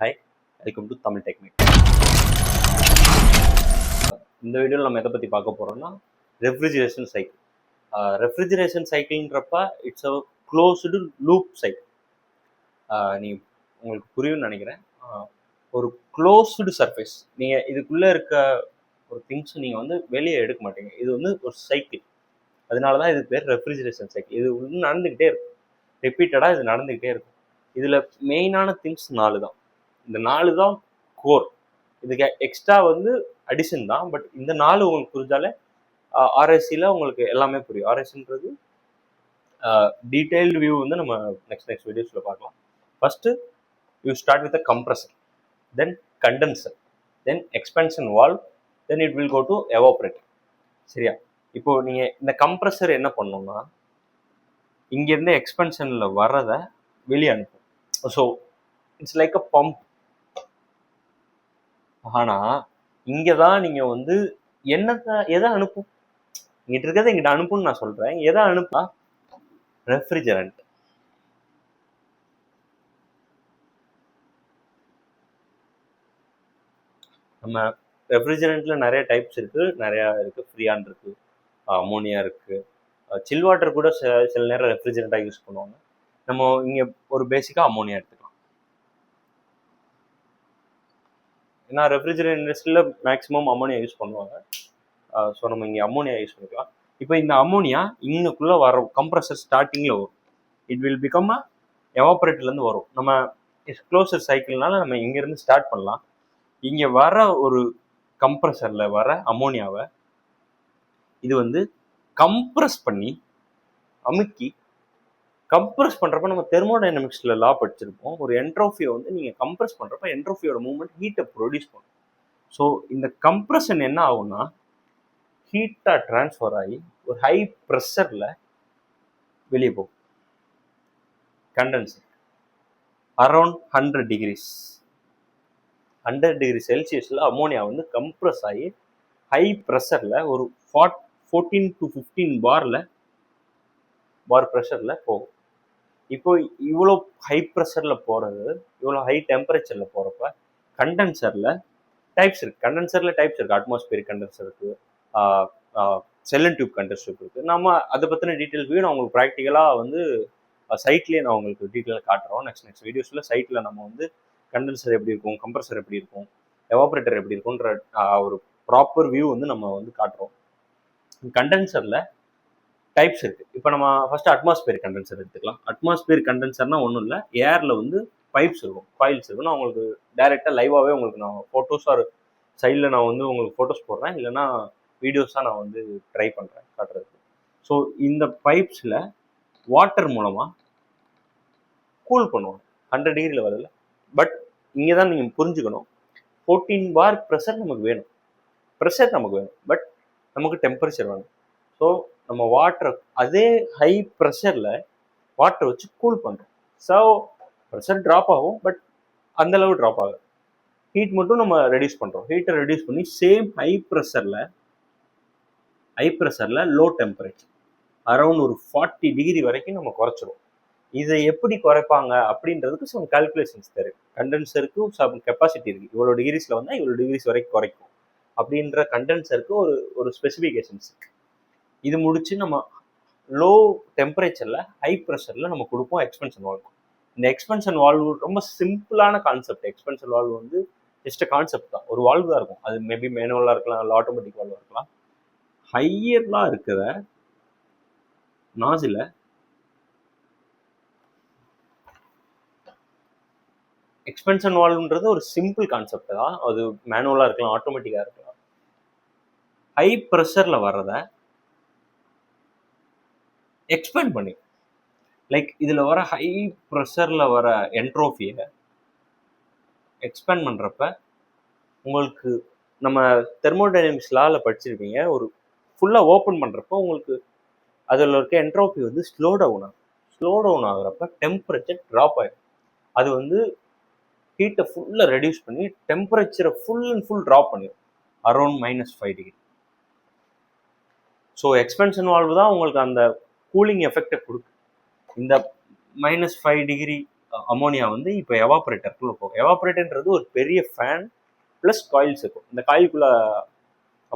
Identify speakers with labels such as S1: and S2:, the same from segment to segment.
S1: Hi, welcome to Tamil Technic. இந்த வீடியோவில் நம்ம எதை பற்றி பார்க்க போகிறோம்னா ரெஃப்ரிஜரேஷன் சைக்கிள். ரெஃப்ரிஜரேஷன் சைக்கிள்ன்றப்ப it's a closed loop cycle. உங்களுக்கு புரியும்னு நினைக்கிறேன். ஒரு க்ளோஸ்டு சர்ஃபேஸ், நீங்கள் இதுக்குள்ளே இருக்க ஒரு திங்ஸ் நீங்கள் வந்து வெளியே எடுக்க மாட்டீங்க. இது வந்து ஒரு சைக்கிள். அதனால தான் இது பேர் ரெஃப்ரிஜரேஷன் சைக்கிள். இது வந்து நடந்துக்கிட்டே இருக்கும், ரிப்பீட்டடாக இது நடந்துக்கிட்டே இருக்கும். இதில் மெயினான திங்ஸ் 4 தான். இந்த 4 தான் கோர். இதுக்கு எக்ஸ்ட்ரா வந்து அடிஷன் தான். பட் இந்த 4 உங்களுக்கு புரிஞ்சாலே ஆர்எஸ்சியில் உங்களுக்கு எல்லாமே புரியும். ஆர்எஸ்சின்றது டீட்டெயில்டு வியூ வந்து நம்ம நெக்ஸ்ட் வீடியோஸில் பார்க்கலாம். First you start with a compressor, then condenser, then expansion valve, then it will go to evaporator. சரியா? இப்போ நீங்கள் இந்த கம்ப்ரஸர் என்ன பண்ணணும்னா, இங்கேருந்து எக்ஸ்பென்ஷனில் வர்றதை வெளியே அனுப்பும். So it's like a pump. ஆனால் இங்கே தான் நீங்கள் வந்து எதை அனுப்பும், இங்கிட்ட இருக்கிறத இங்கிட்ட அனுப்புன்னு நான் சொல்கிறேன். எதை அனுப்பா? ரெஃப்ரிஜரண்ட். நம்ம ரெஃப்ரிஜரண்ட்டில் நிறைய டைப்ஸ் இருக்குது. நிறையா இருக்குது. ஃப்ரீயான் இருக்குது, அமோனியா இருக்குது, சில் வாட்டர் கூட சில நேரம் ரெஃப்ரிஜரண்ட்டாக யூஸ் பண்ணுவாங்க. நம்ம இங்கே ஒரு பேசிக்காக அமோனியா எடுத்துக்கலாம். ஏன்னா ரெஃப்ரிஜரேட் இண்டஸ்ட்ரியில் மேக்ஸிமம் அமோனியா யூஸ் பண்ணுவாங்க. ஸோ நம்ம இங்கே அமோனியா யூஸ் பண்ணிக்கலாம். இப்போ இந்த அமோனியா இன்னுக்குள்ளே வர கம்ப்ரஸர் ஸ்டார்டிங்கில் வரும். இட் வில் பிகம் அ எவாப்ரேட்டர்லேருந்து வரும். நம்ம க்ளோசர் சைக்கிள்னால நம்ம இங்கேருந்து ஸ்டார்ட் பண்ணலாம். இங்கே வர ஒரு கம்ப்ரஸரில் வர அமோனியாவை இது வந்து கம்ப்ரஸ் பண்ணி அமுக்கி, கம்ப்ரஸ் பண்ணுறப்ப நம்ம தெர்மோடைனமிக்ஸில் லா படிச்சிருப்போம். ஒரு என்ட்ரோஃபியை வந்து நீங்கள் கம்ப்ரஸ் பண்ணுறப்ப என்ட்ரோஃபியோட மூவ்மெண்ட் ஹீட்டை ப்ரொடியூஸ் பண்ணும். ஸோ இந்த கம்ப்ரஷன் என்ன ஆகும்னா, ஹீட்டாக ட்ரான்ஸ்ஃபர் ஆகி ஒரு ஹை ப்ரெஷரில் வெளியே போகும். கண்டென்சர் அரௌண்ட் 100 டிகிரிஸ் செல்சியஸில் அமோனியா வந்து கம்ப்ரஸ் ஆகி ஹை ப்ரெஷரில் ஒரு 14 to 15 பார் ப்ரெஷரில் போகும். இப்போ இவ்வளோ ஹை ப்ரெஷரில் போகிறது, இவ்வளோ ஹை டெம்பரேச்சரில் போகிறப்ப கண்டென்சரில் டைப்ஸ் இருக்குது. அட்மாஸ்பியரிக் கண்டென்சர் இருக்குது, செல்லன் டியூப் கண்டென்சர் இருக்குது. நம்ம அதை பற்றின டீட்டெயில்ஸ் நான் உங்களுக்கு ப்ராக்டிக்கலாக வந்து சைட்லேயே நான் உங்களுக்கு டீட்டெயிலாக காட்டுறோம். நெக்ஸ்ட் வீடியோஸில் சைட்டில் நம்ம வந்து கண்டென்சர் எப்படி இருக்கும், கம்ப்ரஸர் எப்படி இருக்கும், எவாப்ரேட்டர் எப்படி இருக்கும்ன்ற ஒரு ப்ராப்பர் வியூ வந்து நம்ம வந்து காட்டுறோம். கண்டென்சரில் டைப்ஸ் இருக்குது. இப்போ நம்ம ஃபஸ்ட்டு அட்மாஸ்பியரிக் கண்டென்சர் எடுத்துக்கலாம். அட்மாஸ்பியரிக் கண்டென்சர்னா ஒன்றும் இல்லை, ஏரில் வந்து பைப்ஸ் இருக்கும், காயில்ஸ் இருக்கும். நான் உங்களுக்கு டைரெக்டாக லைவாகவே உங்களுக்கு நான் ஃபோட்டோஸ் ஆர் சைடில் நான் வந்து உங்களுக்கு ஃபோட்டோஸ் போடுறேன், இல்லைனா வீடியோஸாக நான் வந்து ட்ரை பண்ணுறேன் காட்டுறதுக்கு. ஸோ இந்த பைப்ஸில் வாட்டர் மூலமாக கூல் பண்ணுவோம் 100 டிகிரியில் வரல. பட் இங்கே தான் நீங்கள் புரிஞ்சுக்கணும், 14 பார் ப்ரெஷர் நமக்கு வேணும். பட் நமக்கு டெம்பரேச்சர் வேணும். ஸோ நம்ம வாட்டரை அதே ஹை ப்ரெஷரில் வாட்டரை வச்சு கூல் பண்ணுறோம். ஸோ ப்ரெஷர் ட்ராப் ஆகும், பட் அந்தளவு ட்ராப் ஆகும். ஹீட் மட்டும் நம்ம ரெடியூஸ் பண்ணுறோம். ஹீட்டை ரெடியூஸ் பண்ணி சேம் ஹை ப்ரெஷரில் லோ டெம்பரேச்சர் அரௌண்ட் ஒரு 40 டிகிரி வரைக்கும் நம்ம குறைச்சிரும். இதை எப்படி குறைப்பாங்க அப்படின்றதுக்கு சம் கால்குலேஷன்ஸ் தெரியும். கண்டென்சருக்கு சம் கெப்பாசிட்டி இருக்குது, இவ்வளோ டிகிரிஸில் வந்தால் இவ்வளோ டிகிரிஸ் வரைக்கும் குறைக்கும் அப்படின்ற கண்டென்சருக்கு ஒரு ஸ்பெசிஃபிகேஷன்ஸ் இருக்குது. இது முடிச்சு நம்ம லோ டெம்பரேச்சரில் ஹை ப்ரெஷரில் நம்ம கொடுப்போம் எக்ஸ்பென்ஷன் வால்வ். இந்த எக்ஸ்பென்ஷன் வால்வ் ரொம்ப சிம்பிளான கான்செப்ட். எக்ஸ்பென்ஷன் வால்வ் வந்து ஜஸ்ட் கான்செப்ட் தான், ஒரு வால்வ் தான் இருக்கும். அது மேபி மேனுவலாக இருக்கலாம், இல்லை ஆட்டோமேட்டிக் வால்வாக இருக்கலாம். ஹையர்லாம் இருக்கிற நாசில எக்ஸ்பென்ஷன் வால்வ்ன்றது ஒரு சிம்பிள் கான்செப்ட் தான். அது மேனுவலாக இருக்கலாம், ஆட்டோமேட்டிக்காக இருக்கலாம். ஹை ப்ரெஷரில் வர்றதை எக்ஸ்பேண்ட் பண்ணி, லைக் இதில் வர ஹை ப்ரெஷரில் வர என்ட்ரோஃபியை எக்ஸ்பேண்ட் பண்ணுறப்ப உங்களுக்கு நம்ம தெர்மோடைனமிக்ஸ் லாவில் படிச்சிருப்பீங்க, ஒரு ஃபுல்லாக ஓப்பன் பண்ணுறப்போ உங்களுக்கு அதில் இருக்க என்ட்ரோஃபி வந்து ஸ்லோ டவுன் ஆகுறப்ப டெம்பரேச்சர் ட்ராப் ஆகிடும். அது வந்து ஹீட்டை ஃபுல்லாக ரெடியூஸ் பண்ணி டெம்பரேச்சரை ஃபுல் ட்ராப் பண்ணிடும் அரௌண்ட் -5 டிகிரி. ஸோ எக்ஸ்பென்ஷன் வால்வு தான் உங்களுக்கு அந்த கூலிங் எஃபெக்டை கொடுக்கு. இந்த -5 டிகிரி அமோனியா வந்து இப்போ எவாபரேட்டருக்குள்ள போகும். எவாபரேட்டர்ன்றது ஒரு பெரிய ஃபேன் ப்ளஸ் காயில்ஸ் இருக்கும். இந்த காயிலுக்குள்ள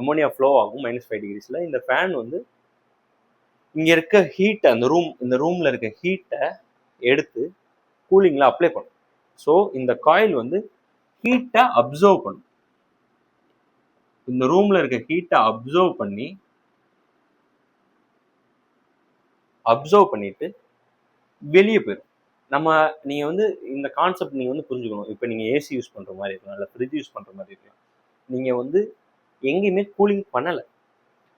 S1: அமோனியா ஃப்ளோ ஆகும் -5 டிகிரிஸில். இந்த ஃபேன் வந்து இங்கே இருக்க ஹீட்டை இந்த ரூமில் இருக்க ஹீட்டை எடுத்து கூலிங்கில் அப்ளை பண்ணும். ஸோ இந்த காயில் வந்து ஹீட்டை அப்சர்வ் பண்ணும். இந்த ரூமில் இருக்க ஹீட்டை அப்சர்வ் பண்ணிட்டு வெளியே போயிடும். நீங்கள் வந்து இந்த கான்செப்ட் நீங்கள் வந்து புரிஞ்சுக்கணும். இப்போ நீங்கள் ஏசி யூஸ் பண்ணுற மாதிரி இருக்கலாம், இல்லை ஃப்ரிட்ஜ் யூஸ் பண்ணுற மாதிரி இருக்கலாம். நீங்கள் வந்து எங்கேயுமே கூலிங் பண்ணலை.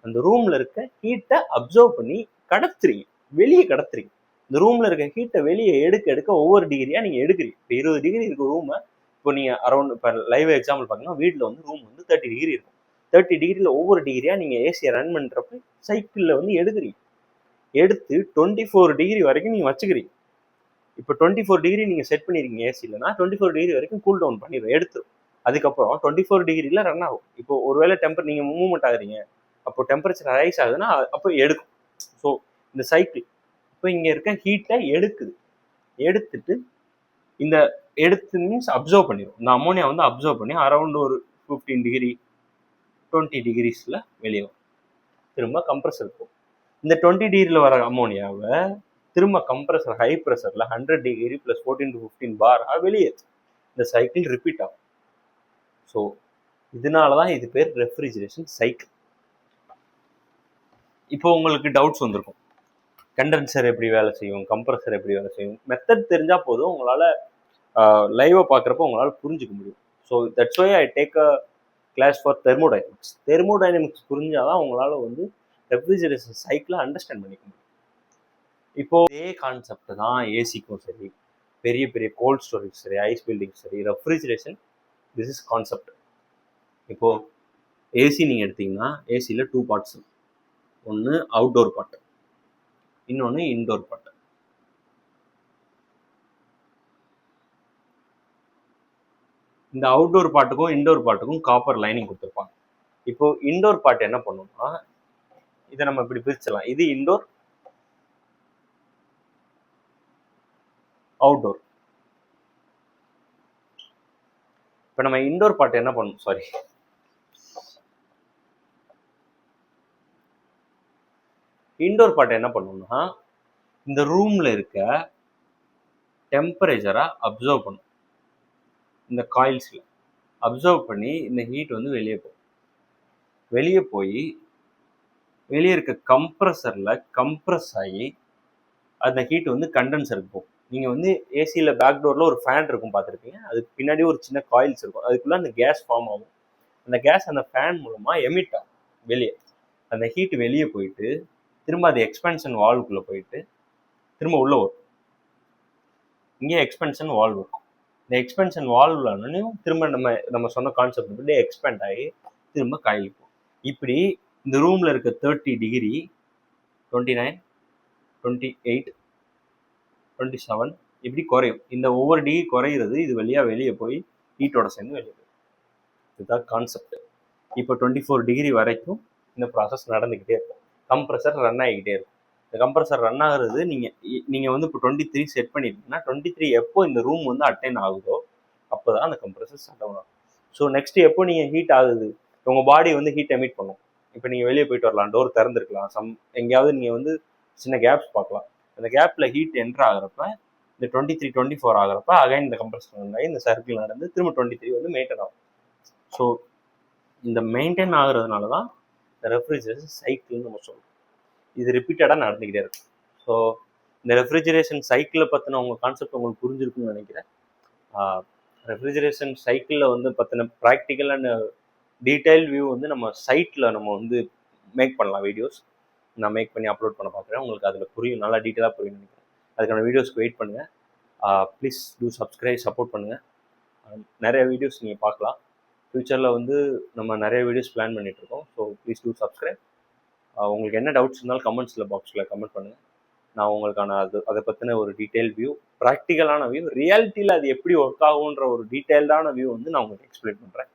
S1: அந்த ரூமில் இருக்க ஹீட்டை அப்சர்வ் பண்ணி வெளியே கடத்துறீங்க. இந்த ரூமில் இருக்க ஹீட்டை வெளியே எடுக்க ஒவ்வொரு டிகிரியாக நீங்கள் எடுக்கிறீங்க. இப்போ 20 டிகிரி இருக்க ரூமை இப்போ நீங்கள் அரௌண்ட் இப்போ லைவ் எக்ஸாம்பிள் பார்த்தீங்கன்னா வீட்டில் வந்து ரூம் வந்து 30 டிகிரி இருக்கும். 30 டிகிரியில் ஒவ்வொரு டிகிரியாக நீங்கள் ஏசியை ரன் பண்ணுறப்ப சைக்கிளில் வந்து எடுத்து 24 டிகிரி வரைக்கும் நீங்கள் வச்சுக்கிறீங்க. இப்போ 24 டிகிரி நீங்கள் செட் பண்ணியிருக்கீங்க ஏசிலனா 24 டிகிரி வரைக்கும் கூல் டவுன் பண்ணிடுவோம், எடுத்துரும். அதுக்கப்புறம் 24 டிகிரியில் ரன் ஆகும். இப்போ ஒருவேளை நீங்கள் மூவ்மெண்ட் ஆகுறீங்க, அப்போ டெம்பரேச்சர் ரைஸ் ஆகுதுன்னா அப்போ எடுக்கும். ஸோ இந்த சைக்கிள் இப்போ இங்கே இருக்க ஹீட்டை எடுத்துட்டு மீன்ஸ் அப்சர்வ் பண்ணிடும். இந்த அமோனியா வந்து அப்சர்வ் பண்ணி அரௌண்ட் ஒரு 15 டிகிரி 20 டிகிரிஸில் வெளியே வரும். திரும்ப கம்ப்ரஸர் இருக்கும். இந்த 20 டிகிரியில் வர அமோனியாவை திரும்ப கம்ப்ரஸர் ஹை ப்ரெஷரில் 100 டிகிரி ப்ளஸ் 14 to 15 பார் வெளியே இந்த சைக்கிள் ரிப்பீட் ஆகும். ஸோ இதனால தான் இது பேர் ரெஃப்ரிஜரேஷன் சைக்கிள். இப்போ உங்களுக்கு டவுட்ஸ் வந்திருக்கும், கண்டென்சர் எப்படி வேலை செய்யும், கம்ப்ரஸர் எப்படி வேலை செய்யும். மெத்தட் தெரிஞ்சால் போதும், உங்களால் லைவாக பார்க்குறப்ப உங்களால் புரிஞ்சுக்க முடியும். So that's why I take a class for thermodynamics புரிஞ்சால் தான் உங்களால் வந்து ரெஃப்ரிஜரேஷன் சைக்கிளை அண்டர்ஸ்டாண்ட் பண்ணிக்க முடியும். இப்போ இதே கான்செப்ட் தான் ஏசிக்கும் சரி, பெரிய பெரிய கோல்ட் ஸ்டோரேஜ் சரி, ஐஸ் பில்டிங் சரி, ரெஃப்ரிஜரேஷன் திஸ் இஸ் கான்செப்ட். இப்போது ஏசி நீங்கள் எடுத்தீங்கன்னா ஏசியில் 2 பார்ட்ஸ். ஒன்று அவுட்டோர் பார்ட், இன்னொன்று இன்டோர் பார்ட். இந்த அவுட்டோர் பார்ட்டுக்கும் இன்டோர் பார்ட்டுக்கும் காப்பர் லைனிங் கொடுத்துருப்பாங்க. இப்போ இன்டோர் பார்ட் என்ன பண்ணும்னா, இதை நம்ம இப்படி பிரிச்சலாம். இது இன்டோர், அவுட்டோர். இப்போ நம்ம இன்டோர் பார்ட் என்ன பண்ணணும், இன்டோர் பார்ட் என்ன பண்ணணும்னா, இந்த ரூம்ல இருக்க டெம்பரேச்சரை அப்சர்வ் பண்ணும். இந்த காயில்ஸில் அப்சர்வ் பண்ணி இந்த ஹீட் வந்து வெளியே போய் வெளியே இருக்க கம்ப்ரஸரில் கம்ப்ரஸ் ஆகி அந்த ஹீட் வந்து கண்டென்சருக்கு போகும். நீங்கள் வந்து ஏசியில் பேக் டோரில் ஒரு ஃபேன் இருக்கும் பார்த்துருப்பீங்க. அதுக்கு பின்னாடி ஒரு சின்ன காயில்ஸ் இருக்கும். அதுக்குள்ளே அந்த கேஸ் ஃபார்ம் ஆகும். அந்த கேஸ் அந்த ஃபேன் மூலமாக எமிட் ஆகும் வெளியே. அந்த ஹீட் வெளியே போயிட்டு திரும்ப அது எக்ஸ்பென்ஷன் வால்வுக்குள்ளே போயிட்டு திரும்ப உள்ளே வரும். இங்கே எக்ஸ்பென்ஷன் வால்வ் இருக்கும். இந்த எக்ஸ்பென்ஷன் வால்வ்லையும் திரும்ப நம்ம சொன்ன கான்செப்ட் படி எக்ஸ்பேண்ட் ஆகி திரும்ப காயிலுக்கும். இப்படி இந்த ரூமில் இருக்க 30 டிகிரி 29 28 27 இப்படி குறையும். இந்த ஒவ்வொரு டிகிரி குறையிறது இது வெளியே போய் ஹீட்டோட சேர்ந்து வெளியே போய். இதுதான் கான்செப்ட். இப்போ 24 டிகிரி வரைக்கும் இந்த ப்ராசஸ் நடந்துக்கிட்டே இருக்கும். கம்ப்ரஸர் ரன் ஆகிக்கிட்டே இருக்கும். இந்த கம்ப்ரஸர் ரன் ஆகுறது நீங்கள் வந்து இப்போ 23 செட் பண்ணியிருக்கீங்கன்னா 23 எப்போ இந்த ரூம் வந்து அட்டைன் ஆகுதோ அப்போ தான் அந்த கம்ப்ரஸர் ஷட் டவுன் ஆகும். ஸோ நெக்ஸ்ட் எப்போ நீங்கள் ஹீட் ஆகுது, உங்கள் பாடி வந்து ஹீட் எமிட் பண்ணும். இப்போ நீங்கள் வெளியே போயிட்டு வரலாம், டோர் திறந்துருக்கலாம், எங்கேயாவது நீங்கள் வந்து சின்ன கேப்ஸ் பார்க்கலாம். அந்த கேப்பில் ஹீட் என்ட்ரு ஆகிறப்ப இந்த 23 24 ஆகிறப்ப அகைன் இந்த கம்ப்ரஸர் ரன் ஆகி இந்த சர்க்கிள் நடந்து திரும்ப 23 வந்து மெயின்டைன் ஆகும். ஸோ இந்த மெயின்டைன் ஆகுறதுனால தான் இந்த ரெஃப்ரிஜரேஷன் சைக்கிள்னு நம்ம சொல்கிறோம். இது ரிப்பீட்டடாக நடந்துக்கிட்டே இருக்கும். ஸோ இந்த ரெஃப்ரிஜரேஷன் சைக்கிளை பற்றின உங்கள் கான்செப்ட் உங்களுக்கு புரிஞ்சிருக்குன்னு நினைக்கிறேன். ரெஃப்ரிஜரேஷன் சைக்கிளில் வந்து பற்றின ப்ராக்டிக்கல் அண்ட் டீட்டெயில் வியூ வந்து நம்ம சைட்டில் நம்ம வந்து மேக் பண்ணலாம். வீடியோஸ் நான் மேக் பண்ணி அப்லோட் பண்ண பார்க்குறேன். உங்களுக்கு அதில் புரியும், நல்லா டீட்டெயிலாக புரியும் நினைக்கிறேன். அதுக்கான வீடியோஸ்க்கு வெயிட் பண்ணுங்கள். ப்ளீஸ் டூ சப்ஸ்கிரைப், சப்போர்ட் பண்ணுங்கள். நிறைய வீடியோஸ் நீங்கள் பார்க்கலாம். ஃப்யூச்சரில் வந்து நம்ம நிறைய வீடியோஸ் பிளான் பண்ணிகிட்ருக்கோம். So please do subscribe. உங்களுக்கு என்ன டவுட்ஸ் இருந்தாலும் கமெண்ட்ஸில் பாக்ஸில் கமெண்ட் பண்ணுங்கள். நான் உங்களுக்கான அதை பற்றின ஒரு டீட்டெயில் வியூ, ப்ராக்டிக்கலான வியூ, ரியாலிட்டியில் அது எப்படி ஒர்க் ஆகுன்ற ஒரு டீட்டெயில்டான வியூ வந்து நான் உங்களுக்கு எக்ஸ்பிளைன் பண்ணுறேன்.